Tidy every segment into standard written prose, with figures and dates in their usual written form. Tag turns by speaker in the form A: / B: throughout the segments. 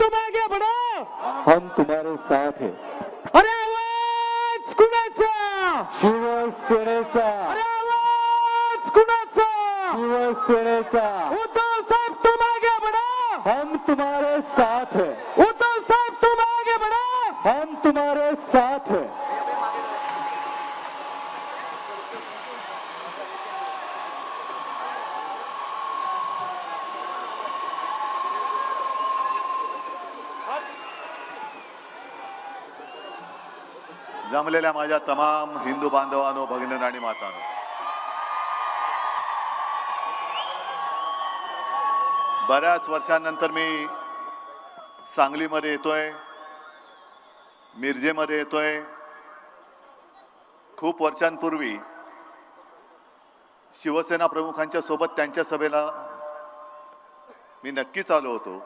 A: तुम आगे बढ़ो,
B: हम तुम्हारे साथ हैं.
A: अरे आवाज कुणाचा,
B: शिवसेनेचा,
A: अरे आवाज कुणाचा,
B: शिवसेनेचा.
A: उद्धव साहेब तुम आगे बढ़ो,
B: हम तुम्हारे साथ हैं.
A: उद्धव साहेब तुम आगे बढ़ो.
B: हम तुम्हारे साथ हैं.
C: जमलेल्या माझ्या तमाम हिंदू बांधवांनो, भगिनींनो आणि मातांनो, बऱ्याच वर्षांनंतर मी सांगलीमध्ये येतोय, मिरजेमध्ये येतोय. खूप वर्षांपूर्वी शिवसेना प्रमुखांच्या सोबत त्यांच्या सभेला मी नक्कीच आलो होतो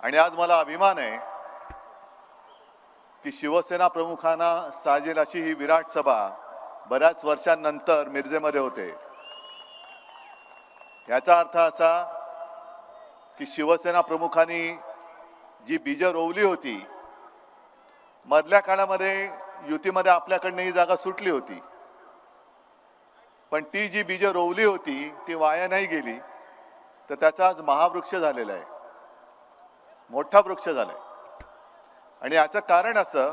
C: आणि आज मला अभिमान आहे की शिवसेना प्रमुखांना साजेल अशी ही विराट सभा बऱ्याच वर्षांनंतर मिरजेमध्ये होते. याचा अर्थ असा की शिवसेना प्रमुखांनी जी बीज रोवली होती, मधल्या काळामध्ये युतीमध्ये आपल्याकडनं ही जागा सुटली होती, पण ती जी बीज रोवली होती ती वाया नाही गेली, तर त्याचा आज महावृक्ष झालेला आहे, मोठा वृक्ष झालाय. आणि याचं कारण असं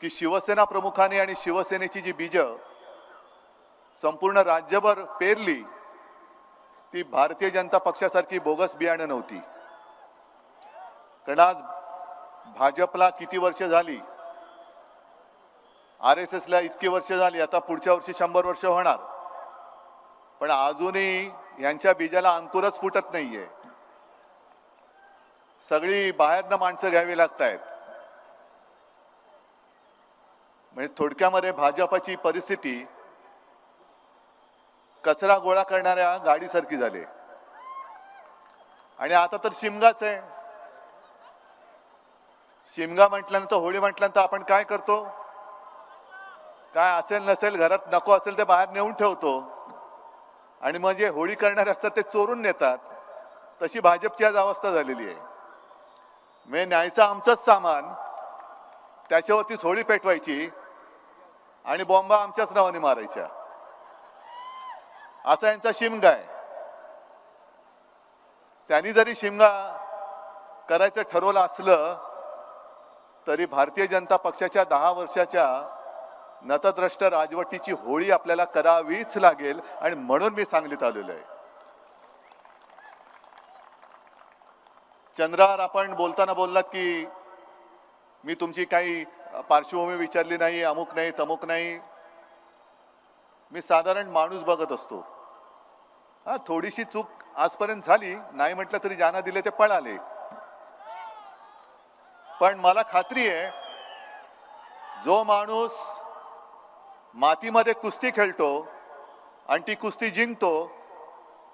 C: की शिवसेना प्रमुखांनी आणि शिवसेनेची जी बीज संपूर्ण राज्यभर पेरली, ती भारतीय जनता पक्षासारखी बोगस बियाणं नव्हती. कारण आज भाजपला किती वर्ष झाली, RSS ला इतकी वर्ष झाली, आता पुढच्या वर्षी 100 वर्ष होणार, पण अजूनही यांच्या बीजाला अंकुरच फुटत नाहीये. सगळी बाहेरनं माणसं घ्यावी लागतायत. म्हणजे थोडक्यामध्ये भाजपाची परिस्थिती कचरा गोळा करणाऱ्या गाडीसारखी झाली. आणि आता तर शिमगाच आहे. शिमगा म्हटल्यानंतर, होळी म्हटल्यानंतर आपण काय करतो, काय असेल नसेल घरात नको असेल ते बाहेर नेऊन ठेवतो आणि मग जे होळी करणारे असतात ते चोरून नेतात. तशी भाजपची आज अवस्था झालेली आहे. म्हणजे न्यायचं आमचंच सामान, त्याच्यावरतीच होळी पेटवायची आणि बॉम्बा आमच्याच नावाने मारायच्या, असा यांचा शिमगा आहे. त्यांनी जरी शिमगा करायचं ठरवलं असलं तरी भारतीय जनता पक्षाच्या 10 वर्षाच्या नतद्रष्ट राजवटीची होळी आपल्याला करावीच लागेल. आणि म्हणून मी सांगलीत आलेलो आहे. चंद्रार, आपण बोलताना बोललात की मी तुमची काही पार्श्वभूमी विचारली नाही, अमुक नाही तमुक नाही. मी साधारण माणूस बघत असतो. हा, थोडीशी चूक आजपर्यंत झाली, नाही म्हटलं तरी ज्यांना दिले ते पळाले. पण मला खात्री आहे, जो माणूस मातीमध्ये कुस्ती खेळतो आणि ती कुस्ती जिंकतो,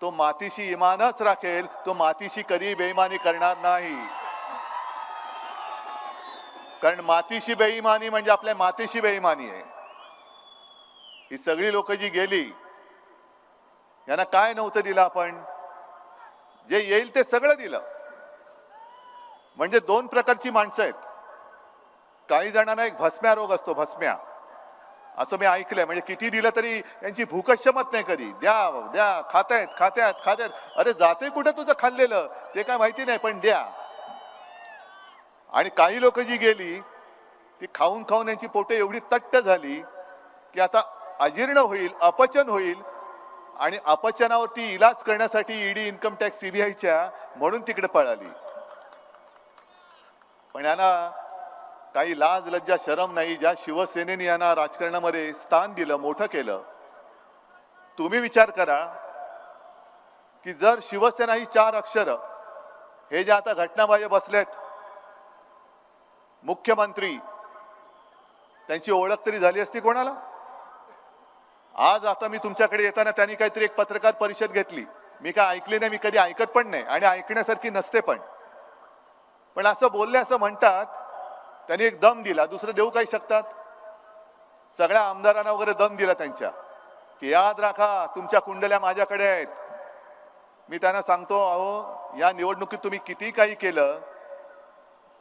C: तो मातीशी इमानच राखेल, तो मातीशी कधी बेईमानी करणार नाही. कारण मातीशी बेईमानी म्हणजे आपल्या मातीशी बेईमानी आहे. ही सगळी लोक जी गेली, यांना काय नव्हतं दिलं आपण, जे येईल ते सगळं दिलं. म्हणजे 2 प्रकारची माणसं आहेत. काही जणांना एक भस्म्या रोग असतो, भस्म्या, असं मी ऐकलंय. म्हणजे किती दिलं तरी यांची भूकच शमत नाही. कधी द्या द्या, खातायत खात्यात खात्यात. अरे जाते कुठे तुझं खाल्लेलं ते काय माहिती नाही, पण द्या. आणि काही लोक जी गेली ती खाऊन खाऊन यांची पोटे एवढी तट्ट झाली की आता अजीर्ण होईल, अपचन होईल. आणि अपचनावरती इलाज करण्यासाठी ईडी, इन्कम टॅक्स, सीबीआयच्या म्हणून तिकडे पळाली. पण यांना काही लाज लज्जा शरम नाही. ज्या शिवसेनेने यांना राजकारणामध्ये स्थान दिलं, मोठं केलं. तुम्ही विचार करा की जर शिवसेना ही 4 अक्षर, हे जे आता घटनाबाह्य बसलेत मुख्यमंत्री, त्यांची ओळख तरी झाली असती कोणाला? आज आता मी तुमच्याकडे येताना त्यांनी काहीतरी एक पत्रकार परिषद घेतली. मी काय ऐकली नाही, मी कधी ऐकत पण नाही आणि ऐकण्यासारखी नसते. पण असं बोलले, असं म्हणतात, त्यांनी एक दम दिला. दुसरं देऊ काही शकतात? सगळ्या आमदारांना वगैरे दम दिला त्यांच्या, की याद राखा तुमच्या कुंडल्या माझ्याकडे आहेत, मी त्यांना सांगतो, अहो या निवडणुकीत तुम्ही किती काही केलं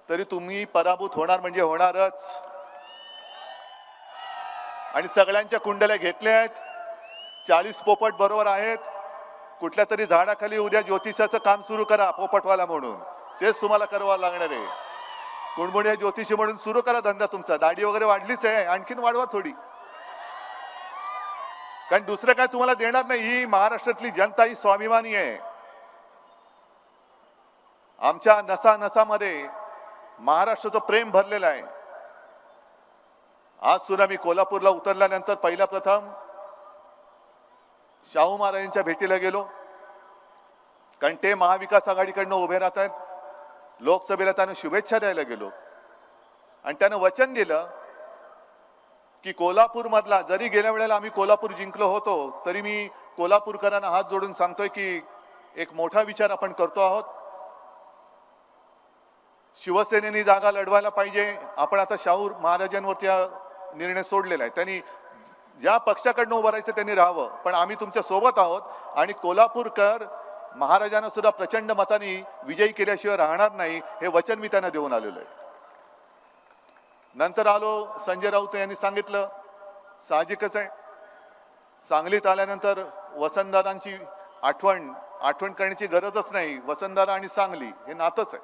C: तरी तुम्ही पराभूत होणार म्हणजे होणारच. आणि सगळ्यांच्या कुंडल्या घेतल्या आहेत. 40 पोपट बरोबर आहेत. कुठल्या तरी झाडाखाली उद्या ज्योतिषाचं काम सुरू करा पोपटवाला म्हणून, तेच तुम्हाला करावं लागणार आहे. कुणबुणे ज्योतिषी म्हणून सुरू करा धंदा तुमचा. दाढी वगैरे वाढलीच आहे, आणखीन वाढवा थोडी, कारण दुसरं काय तुम्हाला देणार नाही. ही महाराष्ट्रातली जनता ही स्वाभिमानी आहे. आमच्या नसा नसामध्ये महाराष्ट्राचं प्रेम भरलेलं आहे. आज सुद्धा मी कोल्हापूरला उतरल्यानंतर पहिला प्रथम शाहू महाराजांच्या भेटीला गेलो, कारण ते महाविकास आघाडीकडनं उभे राहत आहेत. लोकसभेला त्यानं शुभेच्छा द्यायला गेलो आणि त्यानं वचन दिलं की कोल्हापूर मधला, जरी गेल्या वेळेला आम्ही कोल्हापूर जिंकलो होतो तरी मी कोल्हापूरकरांना हात जोडून सांगतोय की एक मोठा विचार आपण करतो आहोत. शिवसेनेने जागा लढवायला पाहिजे. आपण आता शाहू महाराजांवरती हा निर्णय सोडलेला आहे. त्यांनी ज्या पक्षाकडनं उभं राहायचं त्यांनी राहावं, पण आम्ही तुमच्या सोबत आहोत आणि कोल्हापूरकर महाराजांना सुद्धा प्रचंड मताने विजयी केल्याशिवाय राहणार नाही, हे वचन मी त्यांना देऊन आलेलो आहे. नंतर आलो, संजय राऊत यांनी सांगितलं, साहजिकच आहे, सांगलीत आल्यानंतर वसंतदादांची आठवण करण्याची गरजच नाही. वसंतदादा आणि सांगली हे नातंच आहे.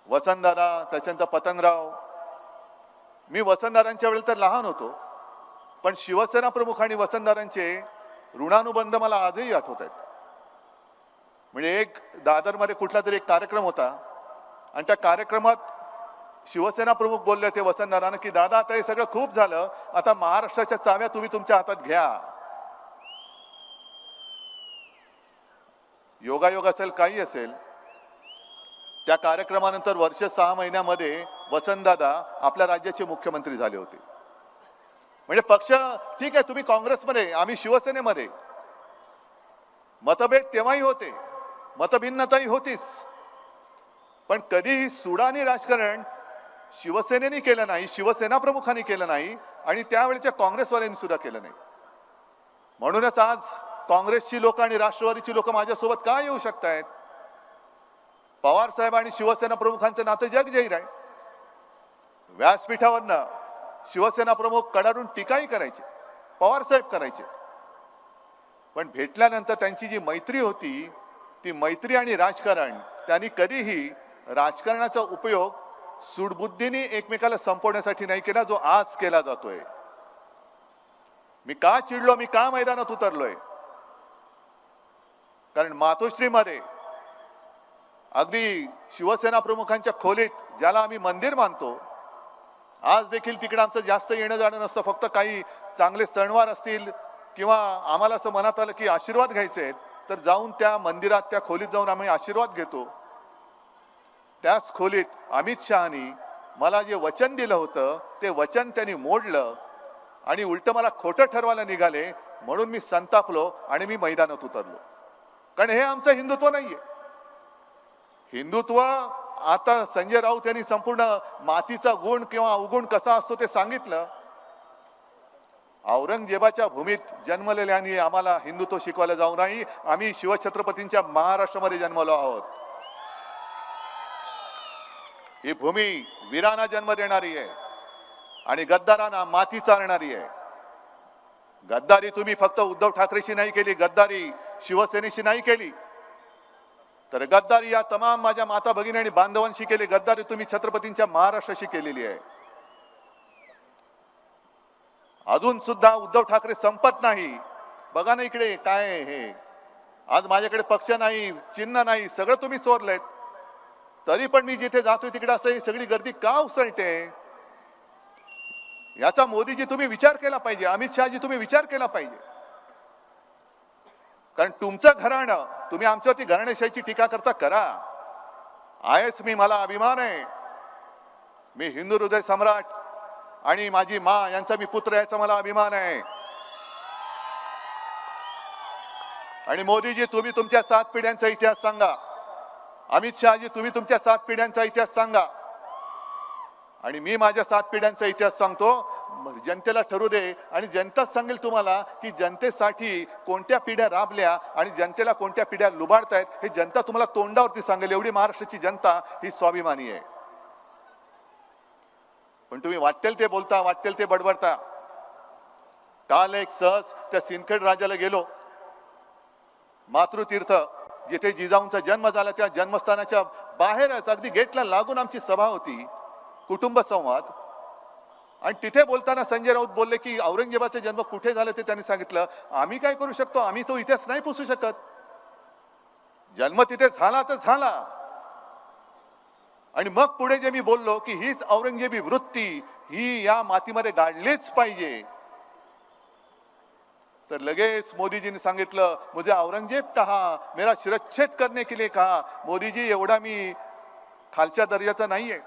C: वसंतदादा, त्याच्यानंतर पतंगराव. मी वसंतदादांच्या वेळेला तर लहान होतो, पण शिवसेना प्रमुख आणि वसंतदादांचे ऋणानुबंध मला आजही आठवत आहेत. म्हणजे एक दादरमध्ये कुठला तरी एक कार्यक्रम होता आणि त्या कार्यक्रमात शिवसेना प्रमुख बोलले होते वसंतदादांना की दादा आता हे सगळं खूप झालं, आता महाराष्ट्राच्या चाव्या तुम्ही तुमच्या हातात घ्या. योगायोग असेल काही असेल, त्या कार्यक्रमानंतर वर्ष 6 महिन्यामध्ये वसंतदादा आपल्या राज्याचे मुख्यमंत्री झाले होते. म्हणजे पक्ष ठीक आहे, तुम्ही काँग्रेसमध्ये, आम्ही शिवसेनेमध्ये. मतभेद तेव्हाही होते, मतभिन्नताही होतीच, पण कधीही सुडानी राजकारण शिवसेनेने केलं नाही, शिवसेना प्रमुखांनी केलं नाही आणि त्यावेळेच्या काँग्रेसवाल्यांनी सुद्धा केलं नाही. म्हणूनच आज काँग्रेसची लोक आणि राष्ट्रवादीची लोक माझ्यासोबत का येऊ शकतायत? पवार साहेब आणि शिवसेना प्रमुखांचं नातं जगजाहीर आहे. व्यासपीठावरनं शिवसेना प्रमुख कडाडून टीकाही करायचे, पवार साहेब करायचे, पण भेटल्यानंतर त्यांची जी मैत्री होती, ती मैत्री आणि राजकारण, त्यांनी कधीही राजकारणाचा उपयोग सूडबुद्धीने एकमेकाला संपवण्यासाठी नाही केला, जो आज केला जातोय. मी का चिडलो, मी का मैदानात उतरलोय? कारण मातोश्रीमध्ये अगदी शिवसेना प्रमुखांच्या खोलीत, ज्याला आम्ही मंदिर मानतो, आज देखील तिकडे आमचं जास्त येणं जाणं नसतं. फक्त काही चांगले सणवार असतील किंवा आम्हाला असं मनात आलं की आशीर्वाद घ्यायचे आहेत, तर जाऊन त्या मंदिरात, त्या खोलीत जाऊन आम्ही आशीर्वाद घेतो. त्याच खोलीत अमित शहानी मला जे वचन दिलं होतं ते वचन त्यांनी मोडलं आणि उलट मला खोटं ठरवायला निघाले, म्हणून मी संतापलो आणि मी मैदानात उतरलो. कारण हे आमचं हिंदुत्व नाहीये. हिंदुत्व, आता संजय राऊत यांनी संपूर्ण मातीचा गुण किंवा अवगुण कसा असतो ते सांगितलं. औरंगजेबाच्या भूमीत जन्मलेल्यांनी आम्हाला हिंदुत्व शिकवायला जाऊ नाही. आम्ही शिवछत्रपतींच्या महाराष्ट्रामध्ये जन्मलो आहोत. ही भूमी वीरांना जन्म देणारी आहे आणि गद्दारांना माती चालणारी आहे. गद्दारी तुम्ही फक्त उद्धव ठाकरेशी नाही केली, गद्दारी शिवसेनेशी नाही केली, तर गद्दारी या तमाम माझ्या माता भगिनी आणि बांधवांशी केली. गद्दारी तुम्ही छत्रपतींच्या महाराष्ट्राशी केलेली आहे. अजून सुद्धा उद्धव ठाकरे संपत नाही. बघा ना इकडे काय आहे हे. आज माझ्याकडे पक्ष नाही, चिन्ह नाही, सगळं तुम्ही चोरलेत. तरी पण मी जिथे जातोय तिकडे असं ही सगळी गर्दी का उसळते? याचा मोदीजी तुम्ही विचार केला पाहिजे, अमित शहाजी तुम्ही विचार केला पाहिजे. कारण तुमचं घराणं, तुम्ही आमच्यावरती घराणेशाहीची टीका करता करा. आहेच मी, मला अभिमान आहे. मी हिंदू हृदय सम्राट आणि माझी माँ यांचा मी पुत्र, याचा मला अभिमान आहे. आणि मोदीजी तुम्ही तुमच्या 7 पिढ्यांचा इतिहास सांगा. अमित शहाजी तुम्ही तुमच्या 7 पिढ्यांचा इतिहास सांगा. आणि मी माझ्या 7 पिढ्यांचा इतिहास सांगतो. जनतेला ठरू दे आणि जनताच सांगेल तुम्हाला की जनतेसाठी कोणत्या पिढ्या राबल्या आणि जनतेला कोणत्या पिढ्या लुबाडतायत हे जनता तुम्हाला तोंडावरती सांगेल. एवढी महाराष्ट्राची जनता ही स्वाभिमानी आहे. पण तुम्ही वाटेल ते बोलता, वाटेल ते बडबडता. काल एक सहज त्या सिंदखेड राजाला गेलो, मातृतीर्थ जिथे जिजाऊंचा जन्म झाला त्या जन्मस्थानाच्या बाहेरच अगदी गेटला लागून आमची सभा होती, कुटुंब संवाद. आणि तिथे बोलताना संजय राऊत बोलले की औरंगजेबाचा जन्म कुठे झाला ते त्यांनी सांगितलं. आम्ही काय करू शकतो, आम्ही तो इतिहास नाही पुसू शकत. जन्म तिथे झाला तर झाला. आणि मग पुढे जे मी बोललो की हीच औरंगजेबी वृत्ती ही या मातीमध्ये गाडलीच पाहिजे, तर लगेच मोदीजींनी सांगितलं मुझे औरंगजेब कहा, मेरा शिरच्छेद करने के लिए कहा. मोदीजी एवढा मी खालच्या दर्जाचा नाहीये.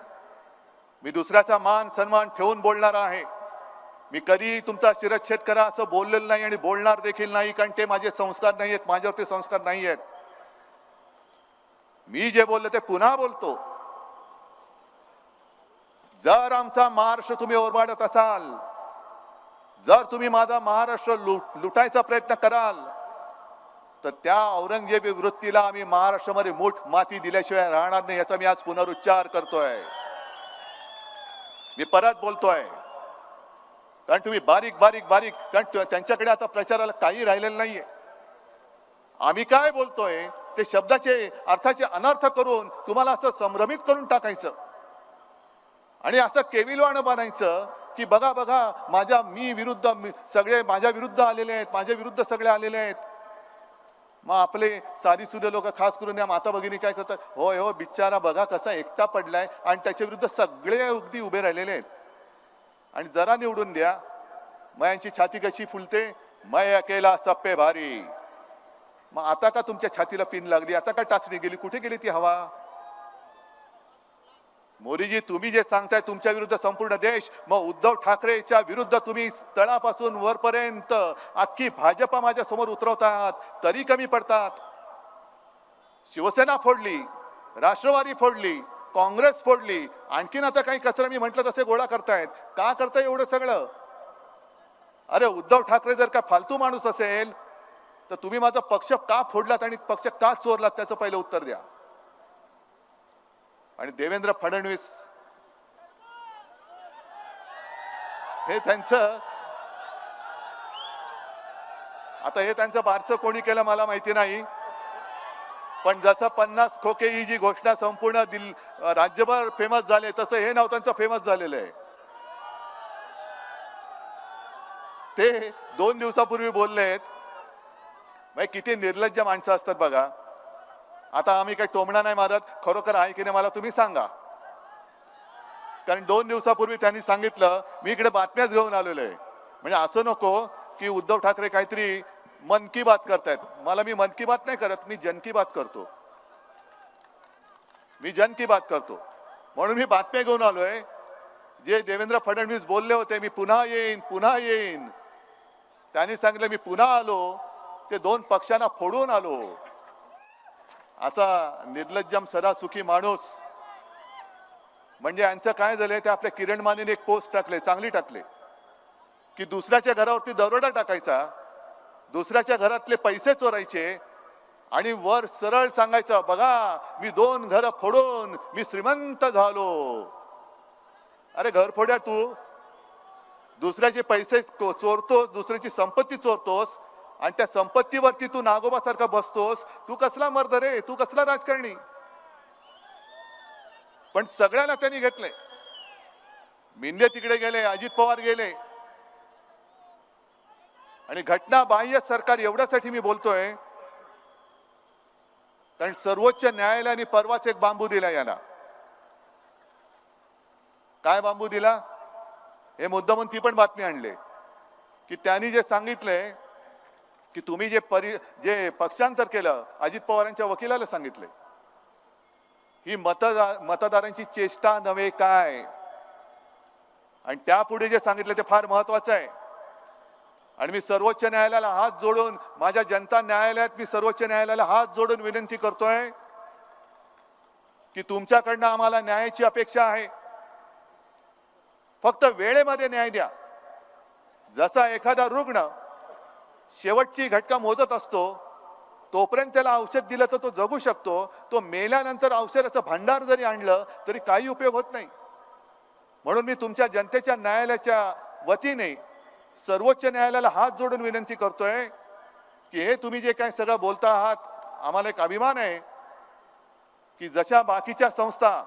C: मी दुसऱ्याचा मान सन्मान ठेवून बोलणार आहे. मी कधी तुमचा शिरच्छेद करा असं बोललेलं नाही आणि बोलणार देखील नाही, कारण ते माझे संस्कार नाही आहेत, माझ्यावरती संस्कार नाही आहेत. मी जे बोललो ते पुन्हा बोलतो. जर आमचा महाराष्ट्र तुम्ही ओरबाडत असाल, जर तुम्ही माझा महाराष्ट्र लुटायचा प्रयत्न कराल, तर त्या औरंगजेबी वृत्तीला आम्ही महाराष्ट्रामध्ये मूठ माती दिल्याशिवाय राहणार नाही, याचा मी आज पुनरुच्चार करतोय. मी परत बोलतोय, कारण तुम्ही बारीक बारीक बारीक, कारण त्यांच्याकडे आता प्रचाराला काही राहिलेलं नाहीये. आम्ही काय बोलतोय ते शब्दाचे अर्थाचे अनर्थ करून तुम्हाला असं संभ्रमित करून टाकायचं आणि असं केविलवाणं बनायचं की बघा बघा माझ्या मी विरुद्ध सगळे माझ्या विरुद्ध आलेले आहेत, माझ्या विरुद्ध सगळे आलेले आहेत. मग आपले साधी सुधे लोक खास करून या माता भगिनी काय करतात, होय हो बिचारा बघा कसा एकटा पडलाय आणि त्याच्या विरुद्ध सगळे अगदी उभे राहिलेले आहेत. आणि जरा निवडून द्या, मग यांची छाती कशी फुलते, मैं अकेला सब पे भारी. मग आता का तुमच्या छातीला पिन लागली, आता का टाचणी गेली, कुठे गेली ती हवा? मोदीजी तुम्ही जे सांगताय तुमच्या विरुद्ध संपूर्ण देश, मग उद्धव ठाकरेच्या विरुद्ध तुम्ही तळापासून वरपर्यंत अख्खी भाजपा माझ्या समोर उतरवतात तरी कमी पडतात. शिवसेना फोडली, राष्ट्रवादी फोडली, काँग्रेस फोडली, आणखीन आता काही कचरा मी म्हटलं तसे गोळा करतायत. का करताय एवढं सगळं? अरे उद्धव ठाकरे जर का फालतू माणूस असेल तर तुम्ही माझा पक्ष का फोडलात आणि पक्ष का चोरलात त्याचं पहिलं उत्तर द्या. आणि देवेंद्र फडणवीस हे त्यांचं आता हे त्यांचं बारसं कोणी केलं मला माहिती नाही, पण जसं 50 खोके ही जी घोषणा संपूर्ण राज्यभर फेमस झाले तसं हे नाव त्यांचं फेमस झालेलं आहे. ते 2 दिवसापूर्वी बोललेत. किती निर्लज्ज माणसं असतात बघा. आता आम्ही काही टोमणा नाही मारत, खरोखर आहे की नाही मला तुम्ही सांगा. कारण 2 दिवसापूर्वी त्यांनी सांगितलं मी इकडे बातम्याच घेऊन आलेलो आहे. म्हणजे असं नको की उद्धव ठाकरे काहीतरी मन की बात करतायत. मी मन की बात नाही करत, मी जन की बात करतो. मी जन की बात करतो म्हणून मी बातम्या घेऊन आलोय. जे देवेंद्र फडणवीस बोलले होते मी पुन्हा येईन पुन्हा येईन, त्यांनी सांगितलं मी पुन्हा आलो, ते 2 पक्षांना फोडून आलो. असा निर्लज्जम सरासुखी माणूस. म्हणजे यांचं काय झालंय, ते आपल्या किरण मानेने एक पोस्ट टाकले, चांगली टाकले, की दुसऱ्याच्या घरावरती दरोडा टाकायचा, दुसऱ्याच्या घरातले पैसे चोरायचे आणि वर सरळ सांगायचं बघा मी 2 घरं फोडून मी श्रीमंत झालो. अरे घरफोड्या तू दुसऱ्याचे पैसे चोरतोस, दुसऱ्याची संपत्ती चोरतोस आणि त्या संपत्तीवरती तू नागोबासारखा बसतोस. तू कसला मर्द रे, तू कसला राजकारणी? पण सगळ्याला त्यांनी घेतले. मिंदे तिकडे गेले, अजित पवार गेले. आणि घटना बाह्य सरकार एवढ्यासाठी मी बोलतोय कारण सर्वोच्च न्यायालयाने परवाच एक बांबू दिला यांना. काय बांबू दिला हे मुद्दामून ती पण बातमी आणले की त्यांनी जे सांगितलंय की तुम्ही जे पक्षांतर केलं, अजित पवारांच्या वकिलाला सांगितले ही मतदारांची चेष्टा नव्हे काय. आणि त्यापुढे जे सांगितलं ते फार महत्वाचं आहे. आणि मी सर्वोच्च न्यायालयाला हात जोडून, माझ्या जनता न्यायालयात मी सर्वोच्च न्यायालयाला हात जोडून विनंती करतोय की तुमच्याकडनं आम्हाला न्यायाची अपेक्षा आहे. फक्त वेळेमध्ये न्याय द्या. जसा एखादा रुग्ण शेवटची घटका मोजत असतो, तोपर्यंत त्याला औषध दिलं तर तो जगू शकतो. तो मेल्यानंतर औषधाचं भांडार जरी आणलं तरी काही उपयोग होत नाही. म्हणून मी तुमच्या जनतेच्या न्यायालयाच्या वतीने सर्वोच्च न्यायालयाला हात जोडून विनंती करतोय की हे तुम्ही जे काय सगळं बोलता आहात, आम्हाला एक अभिमान आहे की जशा बाकीच्या संस्था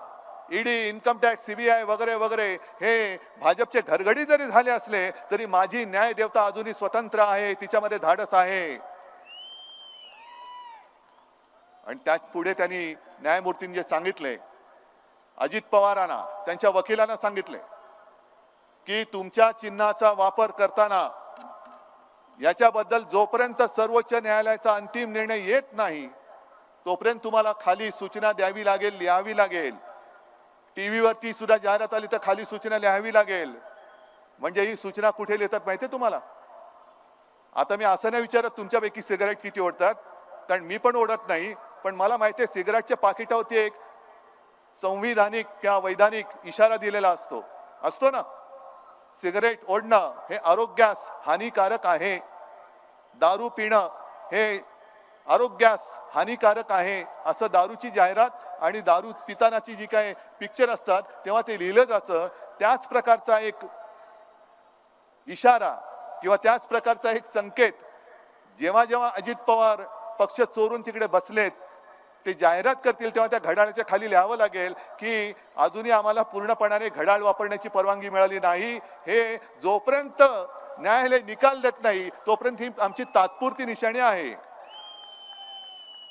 C: ईडी, इन्कम टॅक्स, सीबीआय वगैरे वगैरे हे भाजपचे घरगडी जरी झाले असले तरी माझी न्याय देवता अजूनही स्वतंत्र आहे, तिच्यामध्ये धाडस आहे. आणि त्याच पुढे त्यांनी न्यायमूर्तींनी जे सांगितले, अजित पवारांना त्यांच्या वकिलांना सांगितले की तुमच्या चिन्हाचा वापर करताना याच्याबद्दल जोपर्यंत सर्वोच्च न्यायालयाचा अंतिम निर्णय येत नाही तोपर्यंत तुम्हाला खाली सूचना द्यावी लागेल, लिहावी लागेल. टीव्ही वरती सुद्धा जाहिरात आली तर खाली सूचना लिहावी लागेल. म्हणजे ही सूचना कुठे लिहितात माहितीये तुम्हाला? आता मी असं नाही विचारत तुमच्यापैकी सिगारेट किती ओढतात, कारण मी पण ओढत नाही, पण मला माहितीये सिगारेटच्या पाकिटावरती एक संविधानिक किंवा वैधानिक इशारा दिलेला असतो ना. सिगरेट ओढणं हे आरोग्यास हानिकारक आहे, दारू पिणं हे आरोग्यास हानिकारक आहे असं दारूची जाहिरात आणि दारू पितानाची जी काय पिक्चर असतात तेव्हा ते लिहिलं जातं. त्याच प्रकारचा एक इशारा किंवा त्याच प्रकारचा एक संकेत जेव्हा जेव्हा अजित पवार पक्ष चोरून तिकडे बसलेत ते जाहिरात करतील तेव्हा त्या घड्याळाच्या खाली लिहावं लागेल की अजूनही आम्हाला पूर्णपणाने घड्याळ वापरण्याची परवानगी मिळाली नाही. हे जोपर्यंत न्यायालय निकाल देत नाही तोपर्यंत ही आमची तात्पुरती निशाणी आहे.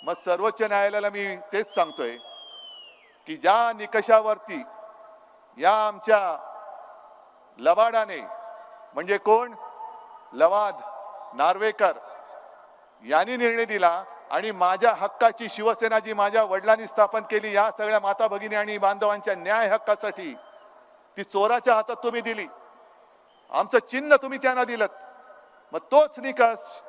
C: मग सर्वोच्च न्यायालयाला मी तेच सांगतोय की ज्या निकषावरती या आमच्या लवाडाने, म्हणजे कोण, लवाद, नार्वेकर यांनी निर्णय दिला आणि माझ्या हक्काची शिवसेना जी माझ्या वडिलांनी स्थापन केली या सगळ्या माता भगिनी आणि बांधवांच्या न्याय हक्कासाठी ती चोराच्या हातात तुम्ही दिली. आमचं चिन्ह तुम्ही त्यांना दिलं. मग तोच निकष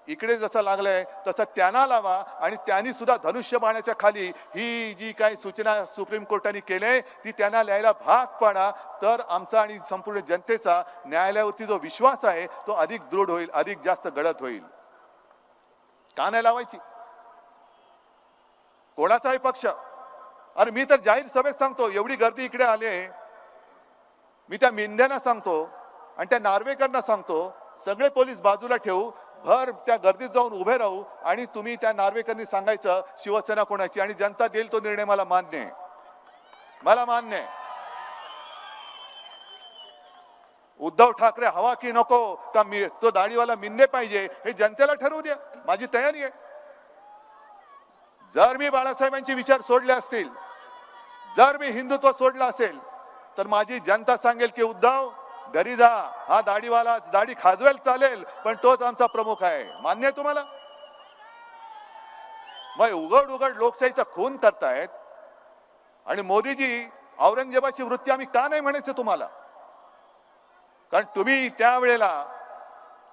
C: इकडे जसा लागलाय तसा त्यांना लावा आणि त्यांनी सुद्धा धनुष्यबाणाच्या खाली ही जी काही सूचना सुप्रीम कोर्टाने केली ती त्यांना लिहायला भाग पाडा. तर आमचा आणि संपूर्ण जनतेचा न्यायालयावरती जो विश्वास आहे तो अधिक दृढ होईल, अधिक जास्त गडद होईल. का नाही लावायची? कोणाचाही पक्ष. अरे मी तर जाहीर सभेत सांगतो, एवढी गर्दी इकडे आले, मी त्या मिंद्यांना सांगतो आणि त्या नार्वेकरांना सांगतो, सगळे पोलीस बाजूला ठेवू, भर त्या गर्दीत जाऊन उभे राहू आणि तुम्ही त्या नार्वेकरांनी सांगायचं शिवसेना कोणाची आणि जनता देईल तो निर्णय मला मान्य आहे, मला मान्य आहे. उद्धव ठाकरे हवा की नको का मी तो दाढीवाला मिंदे पाहिजे हे जनतेला ठरवू द्या, माझी तयारी आहे. जर मी बाळासाहेबांचे विचार सोडले असतील, जर मी हिंदुत्व सोडलं असेल तर माझी जनता सांगेल की उद्धव घरी जा, हा दाढीवाला दाढी खाजवेल चालेल पण तोच आमचा प्रमुख आहे. मान्य आहे तुम्हाला? मग उघड उघड लोकशाहीचा खून करतायत आणि मोदीजी औरंगजेबाची वृत्ती आम्ही का नाही म्हणायचं तुम्हाला? कारण तुम्ही त्यावेळेला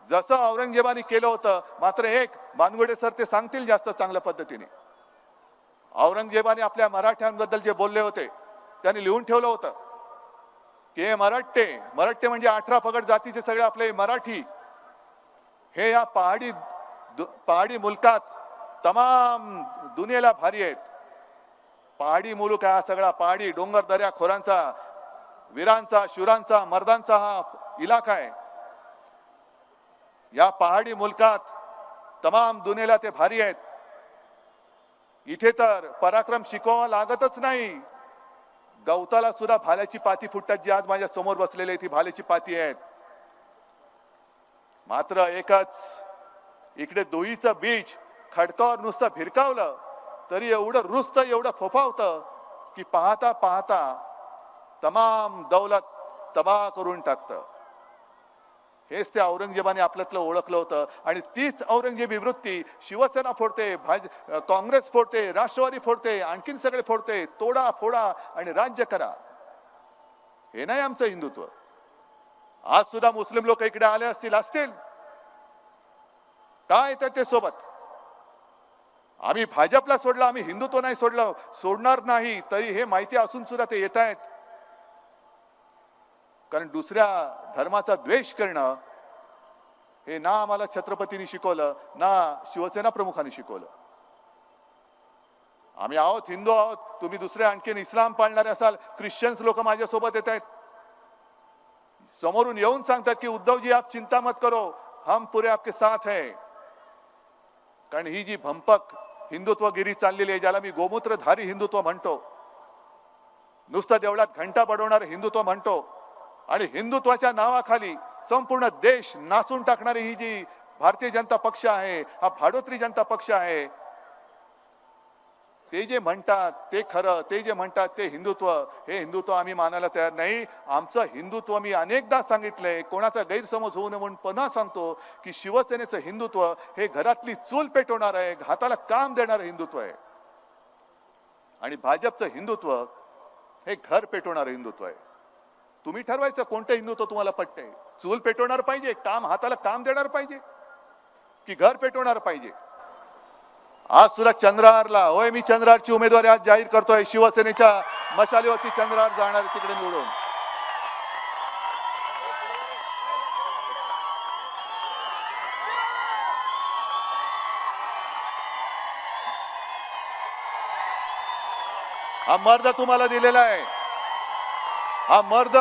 C: जसं औरंगजेबाने केलं होतं, मात्र एक बानगुडे सर ते सांगतील जास्त चांगल्या पद्धतीने. औरंगजेबाने आपल्या मराठ्यांबद्दल जे बोलले होते त्यांनी लिहून ठेवलं होतं की हे मराठे म्हणजे 18 पगड जातीचे सगळे आपले मराठी हे या पहाडी मुलकात तमाम दुनियेला भारी आहेत. पहाडी मुलूक हा सगळा पहाडी डोंगर दऱ्या खोरांचा, वीरांचा, शूरांचा, मर्दांचा हा इलाका आहे. या पहाडी मुलकात तमाम दुनियेला ते भारी आहेत. इथे तर पराक्रम शिकवावा लागतच नाही. गवताला सुद्धा भाल्याची पाती फुटतात, जी आज माझ्या समोर बसलेली ती भाल्याची पाती आहेत. मात्र एकच, इकडे दोईचं बीज खडकावर नुसतं भिरकावलं तरी एवढं रुजतं, एवढं फोफावतं की पाहता पाहता तमाम दौलत तबाह करून टाकतं. हेच त्या औरंगजेबाने आपल्यातलं ओळखलं होतं आणि तीच औरंगजेबी वृत्ती शिवसेना फोडते, काँग्रेस फोडते, राष्ट्रवादी फोडते, आणखीन सगळे फोडते. तोडा फोडा आणि राज्य करा, हे नाही आमचं हिंदुत्व. आज सुद्धा मुस्लिम लोक इकडे आले असतील काय येतात ते सोबत. आम्ही भाजपला सोडलं, आम्ही हिंदुत्व नाही सोडलं, सोडणार नाही, तरी हे माहिती असून सुद्धा ते येत आहेत. कारण दुसऱ्या धर्माचा द्वेष करणं हे ना आम्हाला छत्रपतींनी शिकवलं ना शिवसेना प्रमुखांनी शिकवलं. आम्ही आहोत, हिंदू आहोत. तुम्ही दुसरे आणखीन इस्लाम पाळणारे असाल, ख्रिश्चन्स लोक माझ्यासोबत येत आहेत, समोरून येऊन सांगतात की उद्धवजी आप चिंता मत करो, हम पूरे आपके साथ हैं. कारण ही जी भंपक हिंदुत्वगिरी चाललेली आहे, ज्याला मी गोमूत्रधारी हिंदुत्व म्हणतो, नुसतं देवळात घंटा बडवणारे हिंदुत्व म्हणतो, आणि हिंदुत्वाच्या नावाखाली संपूर्ण देश नाचून टाकणारी ही जी भारतीय जनता पक्ष आहे, हा भाडोत्री जनता पक्ष आहे, ते जे म्हणतात ते खरं, ते जे म्हणतात ते हिंदुत्व, हे हिंदुत्व आम्ही मानायला तयार नाही. आमचं हिंदुत्व मी अनेकदा सांगितलंय, कोणाचा गैरसमज होऊ नये म्हणून पुन्हा सांगतो की शिवसेनेचं हिंदुत्व हे घरातली चूल पेटवणार आहे, हाताला काम देणारं हिंदुत्व आहे. आणि भाजपचं हिंदुत्व हे घर पेटवणारं हिंदुत्व आहे. तुम्ही ठरवायचं कोणतं हिंदुत्व तुम्हाला पटतंय. चूल पेटवणार पाहिजे, काम हाताला काम देणार पाहिजे, की घर पेटवणार पाहिजे. आज सुद्धा चंद्रहारला, होय मी चंद्रहारची उमेदवारी आज जाहीर करतोय. शिवसेनेच्या मशालीवरती चंद्रहार जाणार तिकडे निवडून. हा मर्द तुम्हाला दिलेला आहे, हा मर्द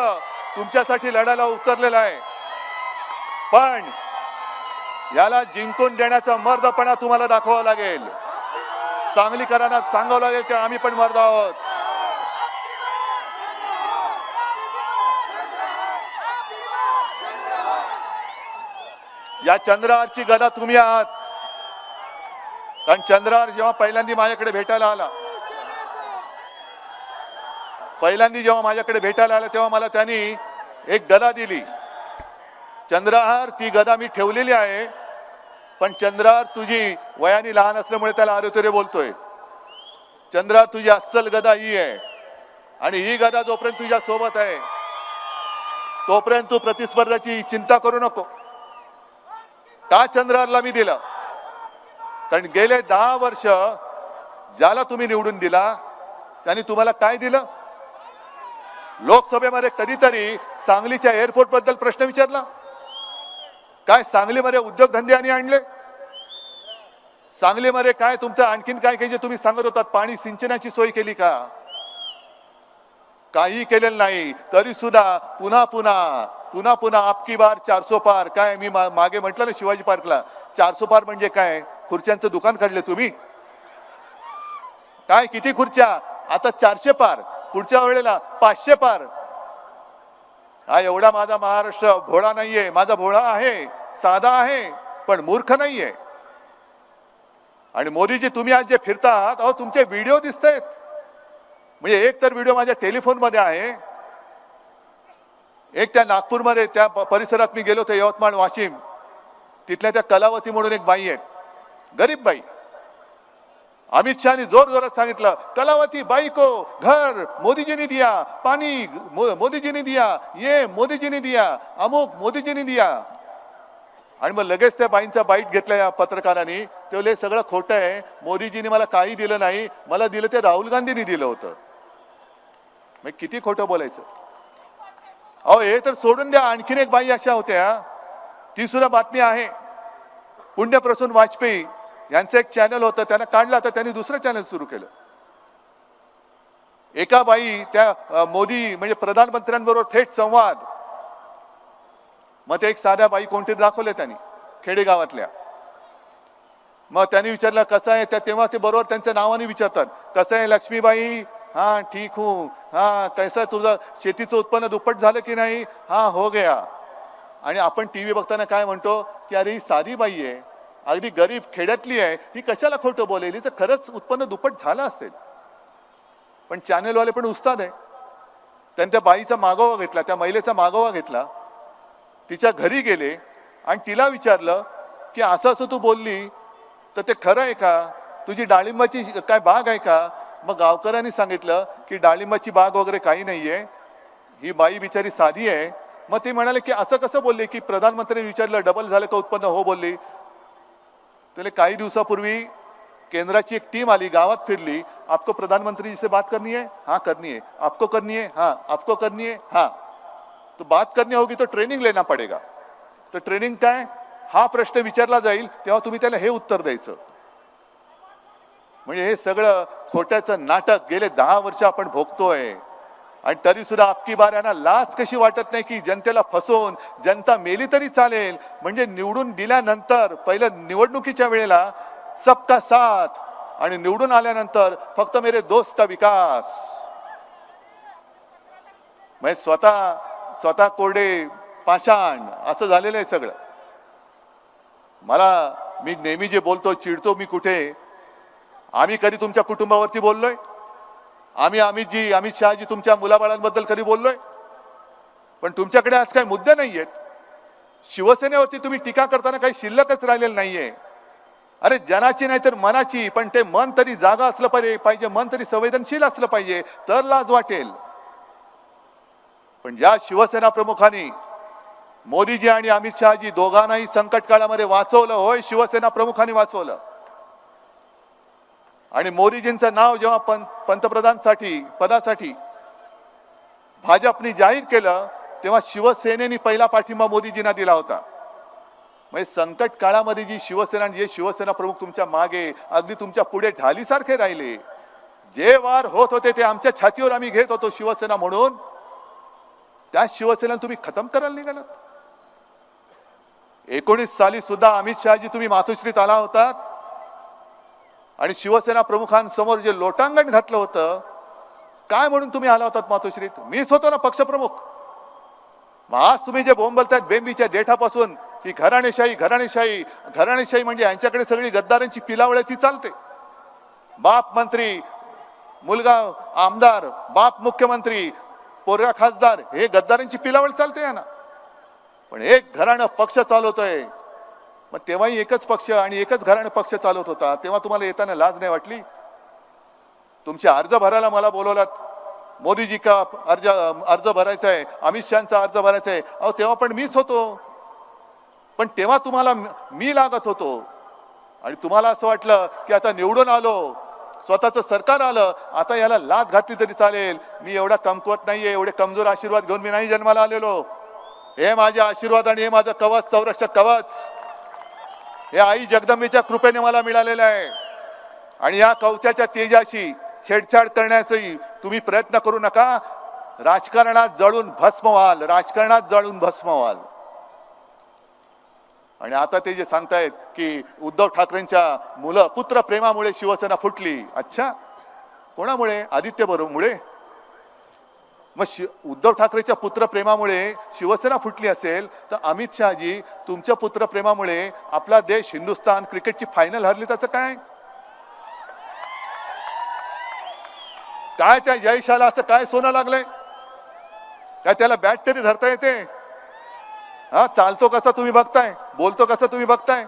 C: तुमच्यासाठी लढायला उतरलेला आहे, पण याला जिंकून देण्याचा मर्दपणा तुम्हाला दाखवावा लागेल. सांगलीकरांना सांगावं लागेल की आम्ही पण मर्द आहोत. या चंद्रहारची गदा तुम्ही आहात. कारण चंद्रहार जेव्हा पहिल्यांदा माझ्याकडे भेटायला आला, तेव्हा मला त्यांनी एक गदा दिली. चंद्रहार ती गदा मी ठेवलेली आहे, पण चंद्रहार तुझी वयाने लहान असल्यामुळे त्याला आरोतरे बोलतोय. चंद्रहार तुझी अस्सल गदा ही आहे, आणि ही गदा जोपर्यंत तुझ्या सोबत आहे तोपर्यंत तू प्रतिस्पर्धाची चिंता करू नको. का चंद्रहारला मी दिलं? कारण गेले 10 वर्ष ज्याला तुम्ही निवडून दिला त्यांनी तुम्हाला काय दिलं? लोकसभेमध्ये कधीतरी सांगलीच्या एअरपोर्ट बद्दल प्रश्न विचारला? काय सांगलीमध्ये उद्योगधंदे आणि आणले? सांगलीमध्ये काय तुमचं आणखीन काय काही जे तुम्ही सांगत होतात, पाणी सिंचनाची सोय केली का? काही केलेलं नाही. तरी सुद्धा पुन्हा पुन्हा आपकी बार 400 पार. काय मी मागे म्हटलं ना शिवाजी पार्कला, 400 पार म्हणजे काय? खुर्च्यांचं दुकान काढले तुम्ही? काय किती खुर्च्या? आता 400 पार, पुढच्या वेळेला 500 पार. हा एवढा माझा महाराष्ट्र भोळा नाहीये. माझा भोळा आहे, साधा आहे, पण मूर्ख नाहीये. आणि मोदीजी तुम्ही आज जे फिरता आहात, अहो तुमचे व्हिडिओ दिसतायत. म्हणजे एक तर व्हिडिओ माझ्या टेलिफोन मध्ये आहे, एक त्या नागपूरमध्ये त्या परिसरात मी गेलो होतो, यवतमाळ वाशिम, तिथल्या त्या कलावती म्हणून एक बाई आहे, गरीब बाई. अमित शहानी जोर जोरात सांगितलं, कलावती बाई को घर मोदी जी ने दिया, पानी मोदी जी ने दिया, ये मोदी जी ने दिया, अमुक मोदी जी ने दिया. आणि मग लगेच त्या बाईंचा बाईट घेतला या पत्रकारांनी. ते बोलले सगळं खोटं आहे, मोदीजींनी मला काही दिलं नाही, मला दिलं ते राहुल गांधींनी दिलं होतं. मग किती खोटं बोलायचं? अहो हे तर सोडून द्या. आणखीन एक बाई अशा होत्या, ती सुद्धा बातमी आहे. पुण्यप्रसून वाजपेयी यांचं एक चॅनल होतं, त्यांना काढलं, आता त्यांनी दुसरं चॅनल सुरू केलं. एका बाई त्या मोदी म्हणजे प्रधानमंत्र्यांबरोबर थेट संवाद. मग ते एक साध्या बाई कोणती दाखवले त्यांनी, खेडेगावातल्या. मग त्यांनी विचारलं कसं आहे, त्या तेव्हा ते बरोबर त्यांच्या नावाने विचारतात, कसं आहे लक्ष्मीबाई? हा ठीक हूं. हा कैसा तुझं शेतीचं उत्पन्न दुप्पट झालं की नाही? हा हो गया. आणि आपण टीव्ही बघताना काय म्हणतो की अरे ही साधी बाई आहे, अगदी गरीब खेड्यातली आहे, ही कशाला खोटं बोलेली? तर खरंच उत्पन्न दुप्पट झालं असेल. पण चॅनेलवाले पण उस्ताद आहे. त्यांनी त्या बाईचा मागोवा घेतला, त्या महिलेचा मागोवा घेतला, तिच्या घरी गेले आणि तिला विचारलं की असं असं तू बोलली तर ते खरं आहे का? तुझी डाळिंबाची काय बाग आहे का? मग गावकऱ्यांनी सांगितलं की डाळिंबाची बाग वगैरे काही नाहीये, ही बाई बिचारी साधी आहे. मग ते म्हणाले की असं कसं बोलले की प्रधानमंत्र्यांनी विचारलं डबल झालं का उत्पन्न? हो बोलली. त्याला काही दिवसापूर्वी केंद्राची एक टीम आली, गावात फिरली, आपको प्रधानमंत्री जी से बात करनी है? हाँ करनी है. आपको करनी है? हाँ. आपको करनी है? हाँ. तो बात करनी होगी तो ट्रेनिंग लेना पड़ेगा. तो ट्रेनिंग काय? हा प्रश्न विचारला जाईल तेव्हा तुम्ही त्याला हे उत्तर द्यायचं. म्हणजे हे सगळं खोट्याचं नाटक गेले 10 वर्ष आपण भोगतोय आणि तरी सुद्धा अबकी बार यांना लाज कशी वाटत नाही की जनतेला फसवून जनता मेली तरी चालेल. म्हणजे निवडून दिल्यानंतर पहिलं निवडणुकीच्या वेळेला सबका साथ आणि निवडून आल्यानंतर फक्त मेरे दोस्त का विकास. म्हणजे स्वतः कोरडे पाषाण असं झालेलं आहे सगळं. मी नेहमी जे बोलतो चिडतो मी कुठे, आम्ही कधी तुमच्या कुटुंबावरती बोललोय? अमित शहाजी तुमच्या मुलाबाळांबद्दल कधी बोललोय? पण तुमच्याकडे आज काही मुद्दे नाहीयेत. शिवसेनेवरती तुम्ही टीका करताना काही शिल्लकच राहिलेलं नाहीये. अरे जनाची नाही तर मनाची, पण ते मन तरी जागा असलं पाहिजे, मन तरी संवेदनशील असलं पाहिजे, तर लाज वाटेल. पण ज्या शिवसेना प्रमुखांनी मोदीजी आणि अमित शहाजी दोघांनाही संकट काळामध्ये वाचवलं, होय शिवसेना प्रमुखांनी वाचवलं. आणि मोदीजींचं नाव जेव्हा पदासाठी भाजपने जाहीर केलं तेव्हा शिवसेनेने पहिला पाठिंबा मोदीजींना दिला होता. म्हणजे संकट काळामध्ये जी शिवसेना प्रमुख तुमच्या मागे अगदी तुमच्या पुढे ढालीसारखे राहिले. जे वार होत होते ते आमच्या छातीवर आम्ही घेत होतो शिवसेना म्हणून, त्या शिवसेनेला तुम्ही खतम करायला निघालात. 19 साली सुद्धा अमित शहाजी तुम्ही मातोश्रीत आला होता आणि शिवसेना प्रमुखांसमोर जे लोटांगण घातलं होतं, काय म्हणून तुम्ही आला होतात मातोश्रीत? मीच होतो ना पक्षप्रमुख. मग आज तुम्ही जे बोंबलतायत बेंबीच्या देठापासून की घराणेशाही म्हणजे यांच्याकडे सगळी गद्दारांची पिलावळ ती चालते. बाप मंत्री, मुलगा आमदार, बाप मुख्यमंत्री, पोरगा खासदार, हे गद्दारांची पिलावळ चालते या ना. पण एक घराणं पक्ष चालवतोय. मग तेव्हाही एकच पक्ष आणि एकच घराणं पक्ष चालवत होता, तेव्हा तुम्हाला येताना लाज नाही वाटली? तुमचे अर्ज भरायला मला बोलवलात, मोदीजी का अर्ज भरायचा आहे, अमित शहाचा अर्ज भरायचा आहे. अहो तेव्हा पण मीच होतो. पण तेव्हा तुम्हाला मी लागत होतो आणि तुम्हाला असं वाटलं की आता निवडून आलो, स्वतःचं सरकार आलं, आता याला लाच घातली तरी चालेल. मी एवढा कमकुवत नाहीये, एवढे कमजोर आशीर्वाद घेऊन मी नाही जन्माला आलेलो. हे माझे आशीर्वाद आणि हे माझं कवच, संरक्षक कवच, हे आई जगदंबेच्या कृपेने मला मिळालेलं आहे. आणि या कवचाच्या तेजाशी छेडछाड करण्याचाही तुम्ही प्रयत्न करू नका. राजकारणात जळून भस्म व्हाल. आणि आता ते जे सांगतायत की उद्धव ठाकरेंच्या पुत्र प्रेमामुळे शिवसेना फुटली. अच्छा, कोणामुळे? आदित्य मुळे? मग उद्धव ठाकरेच्या पुत्रप्रेमामुळे शिवसेना फुटली असेल तर अमित शहाजी तुमच्या पुत्रप्रेमामुळे आपला देश हिंदुस्थान क्रिकेटची फायनल हरली, त्याचं काय? काय त्या जयशाला असं काय सोनं लागलंय? काय त्याला बॅट तरी धरता येते? हा, चालतो कसा तुम्ही बघताय, बोलतो कसं तुम्ही बघताय.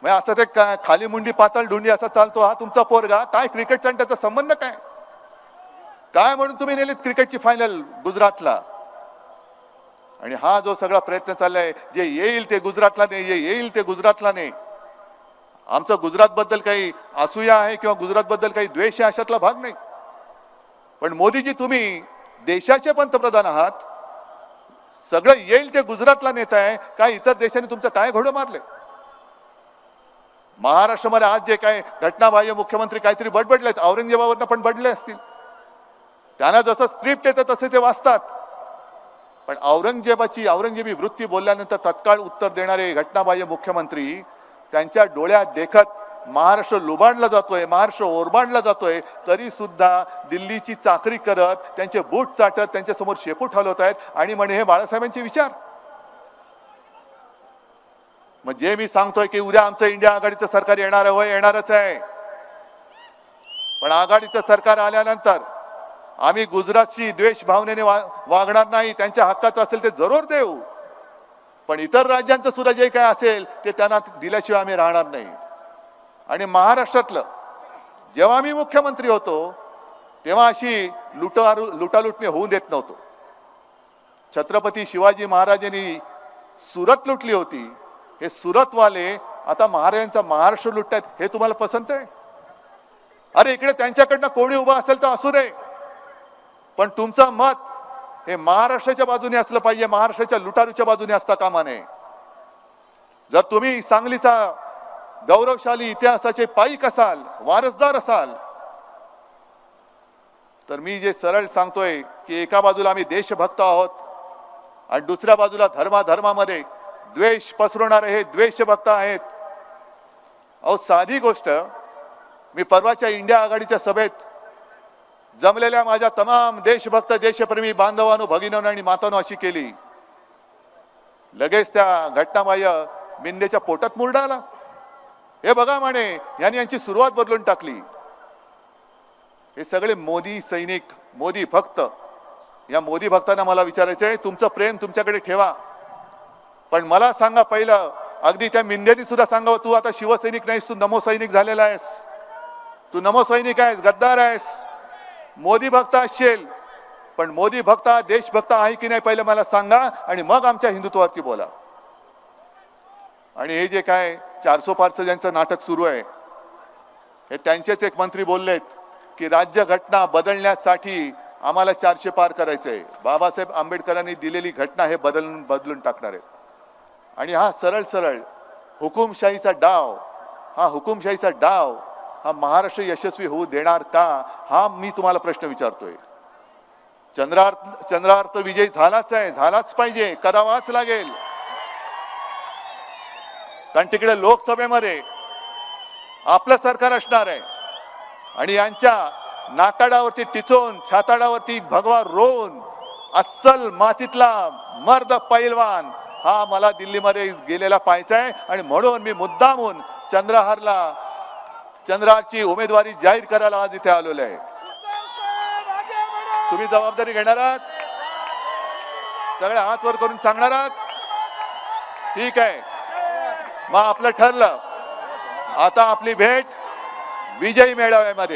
C: मग असं ते खाली मुंडी पातळ ढुंडी असा चालतो हा तुमचा पोरगा. काय क्रिकेटचा आणि त्याचा संबंध काय? काय म्हणून तुम्ही नेलीत क्रिकेटची फायनल गुजरातला? आणि हा जो सगळा प्रयत्न चाललाय, जे येईल ते गुजरातला नाही, आमचं गुजरात बद्दल काही असूया आहे किंवा गुजरात बद्दल काही द्वेष आहे अशातला भाग नाही. पण मोदीजी तुम्ही देशाचे पंतप्रधान आहात, सगळं येईल ते गुजरातला नेताय. काय इतर देशांनी तुमचं काय घोडं मारले? महाराष्ट्रामध्ये आज जे काय घटनाबाह्य मुख्यमंत्री काहीतरी बडबडलेत, औरंगजेबावरनं पण बडले असतील. त्यांना जसं स्क्रिप्ट येतं तसे ते वाचतात. पण औरंगजेबी वृत्ती बोलल्यानंतर तत्काळ उत्तर देणारे घटनाबाह्य मुख्यमंत्री, त्यांच्या डोळ्यात देखत महाराष्ट्र लुबाडला जातोय, महाराष्ट्र ओरबाडला जातोय, तरी सुद्धा दिल्लीची चाकरी करत, त्यांचे बूट चाटत त्यांच्या समोर शेपूट हलवत आहेत आणि म्हणे हे बाळासाहेबांचे विचार. मग जे मी सांगतोय की उद्या आमचं इंडिया आघाडीचं सरकार येणार आहे, येणारच आहे. पण आघाडीचं सरकार आल्यानंतर आम्ही गुजरातशी द्वेष भावनेने वागणार नाही. त्यांच्या हक्काचं असेल ते जरूर देऊ, पण इतर राज्यांचं सुद्धा जे काय असेल ते त्यांना दिल्याशिवाय आम्ही राहणार नाही. आणि महाराष्ट्रातलं जेव्हा मी मुख्यमंत्री होतो तेव्हा अशी लुटालुटणी होऊन देत नव्हतो. छत्रपती शिवाजी महाराजांनी सुरत लुटली होती, हे सुरतवाले आता महाराजांचा महाराष्ट्र लुटतायत. हे तुम्हाला पसंत आहे? अरे इकडे त्यांच्याकडनं कोणी उभा असेल तर असू दे, पण तुमचं मत हे महाराष्ट्राच्या बाजूने असलं पाहिजे, महाराष्ट्राच्या लुटारूच्या बाजूने असता कामा नये. जर तुम्ही सांगलीचा गौरवशाली इतिहासाचे पाईक असाल, वारसदार असाल, तर मी जे सरळ सांगतोय की एका बाजूला आम्ही देशभक्त आहोत आणि दुसऱ्या बाजूला धर्मामध्ये द्वेष पसरवणारे हे द्वेषभक्त आहेत. अहो साधी गोष्ट, मी परवाच्या इंडिया आघाडीच्या सभेत जमलेल्या माझ्या तमाम देशभक्त देशप्रेमी बांधवांनो, भगिनींनो आणि मातांनो अशी केली. लगेच त्या घटनाबाह्य मिंदेच्या पोटात मुरडा आला. हे बघा म्हणे, यांनी यांची सुरुवात बदलून टाकली. हे सगळे मोदी सैनिक, मोदी भक्त. या मोदी भक्तांना मला विचारायचंय, तुमचं प्रेम तुमच्याकडे ठेवा, पण मला सांगा पहिलं, अगदी त्या मिंदेनी सुद्धा सांगावं, तू आता शिवसैनिक नाहीस, तू नमो सैनिक झालेला आहेस. तू नमो सैनिक आहेस, गद्दार आहेस, मोदी भक्त असशील, पण मोदी भक्त देशभक्त आहे की नाही पहिलं मला सांगा, आणि मग आमच्या हिंदुत्वावरती बोला. आणि हे जे काय 400 पारचं ज्यांचं नाटक सुरू आहे, हे त्यांचेच एक मंत्री बोललेत की राज्य घटना बदलण्यासाठी आम्हाला 400 पार करायचंय. बाबासाहेब आंबेडकरांनी दिलेली घटना हे बदलून टाकणार आहे. आणि हा सरळ हुकुमशाहीचा डाव, हा महाराष्ट्र यशस्वी होऊ देणार का, हा मी तुम्हाला प्रश्न विचारतोय. चंद्रार्थ विजय झालाच आहे, झालाच पाहिजे, करावाच लागेल. कारण तिकडे लोकसभेमध्ये आपलं सरकार असणार आहे आणि यांच्या नाकाडावरती टिचून, छाताडावरती भगवा रोवून अस्सल मातीतला मर्द पैलवान हा मला दिल्लीमध्ये गेलेला पाहायचा आहे. आणि म्हणून मी मुद्दामून चंद्रारची उमेदवारी जाहीर करायला आज इथे आलेलो आहे. तुम्ही जबाबदारी घेणार आहात, सगळे हात वर करून सांगणार आहात, ठीक आहे. मग आपलं ठरलं, आता आपली भेट विजयी मेळाव्यामध्ये.